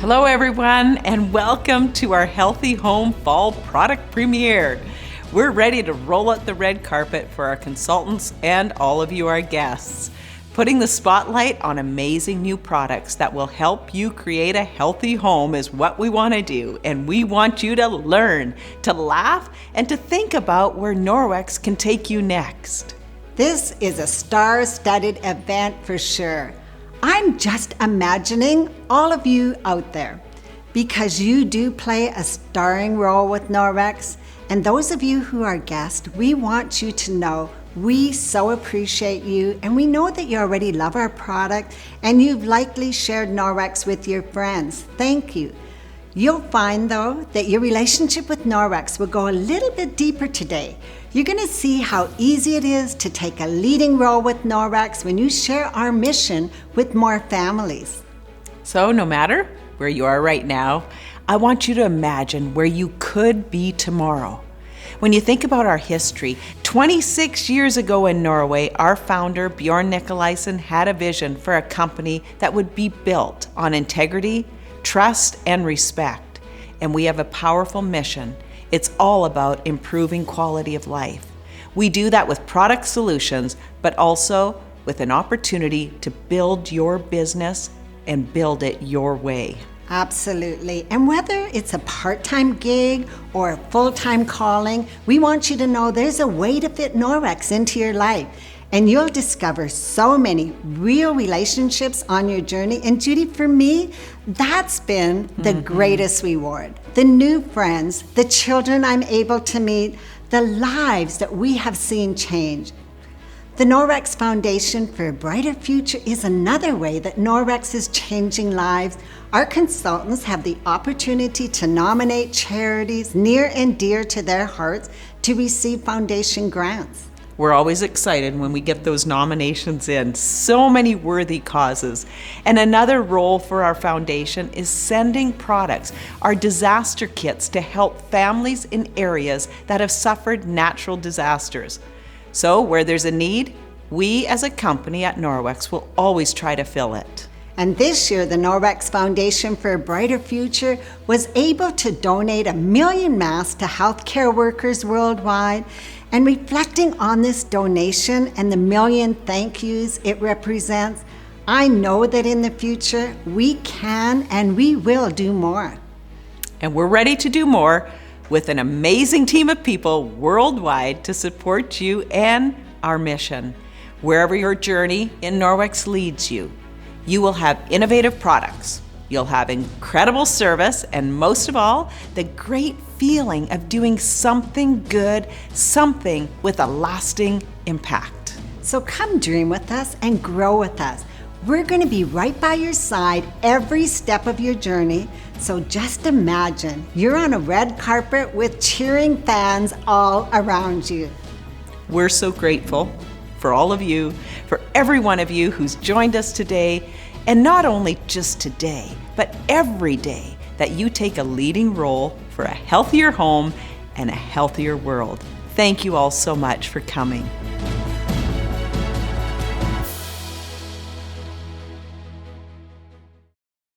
Hello everyone, and welcome to our Healthy Home Fall Product Premiere. We're ready to roll out the red carpet for our consultants and all of you, our guests, putting the spotlight on amazing new products that will help you create a healthy home is what we want to do, and we want you to learn, to laugh, and to think about where Norwex can take you next. This is a star-studded event for sure. I'm just imagining all of you out there because you do play a starring role with Norwex. And those of you who are guests, we want you to know we so appreciate you, and we know that you already love our product and you've likely shared Norwex with your friends. Thank you. You'll find though that your relationship with Norwex will go a little bit deeper today. You're going to see how easy it is to take a leading role with Norwex when you share our mission with more families. So no matter where you are right now, I want you to imagine where you could be tomorrow. When you think about our history, 26 years ago in Norway, our founder Bjorn Nikolaisen had a vision for a company that would be built on integrity, trust, and respect. And we have a powerful mission. It's all about improving quality of life. We do that with product solutions, but also with an opportunity to build your business and build it your way. Absolutely. And whether it's a part-time gig or a full-time calling, we want you to know there's a way to fit Norwex into your life. And you'll discover so many real relationships on your journey. And Judy, for me, that's been the greatest reward. The new friends, the children I'm able to meet, the lives that we have seen change. The Norwex Foundation for a Brighter Future is another way that Norwex is changing lives. Our consultants have the opportunity to nominate charities near and dear to their hearts to receive foundation grants. We're always excited when we get those nominations in. So many worthy causes. And another role for our foundation is sending products, our disaster kits, to help families in areas that have suffered natural disasters. So where there's a need, we as a company at Norwex will always try to fill it. And this year, the Norwex Foundation for a Brighter Future was able to donate 1 million masks to healthcare workers worldwide. And reflecting on this donation and the 1 million thank yous it represents, I know that in the future, we can and we will do more. And we're ready to do more with an amazing team of people worldwide to support you and our mission. Wherever your journey in Norwex leads you, you will have innovative products, you'll have incredible service, and most of all, the great feeling of doing something good, something with a lasting impact. So come dream with us and grow with us. We're going to be right by your side every step of your journey. So just imagine you're on a red carpet with cheering fans all around you. We're so grateful for all of you, for every one of you who's joined us today, and not only just today, but every day that you take a leading role for a healthier home and a healthier world. Thank you all so much for coming.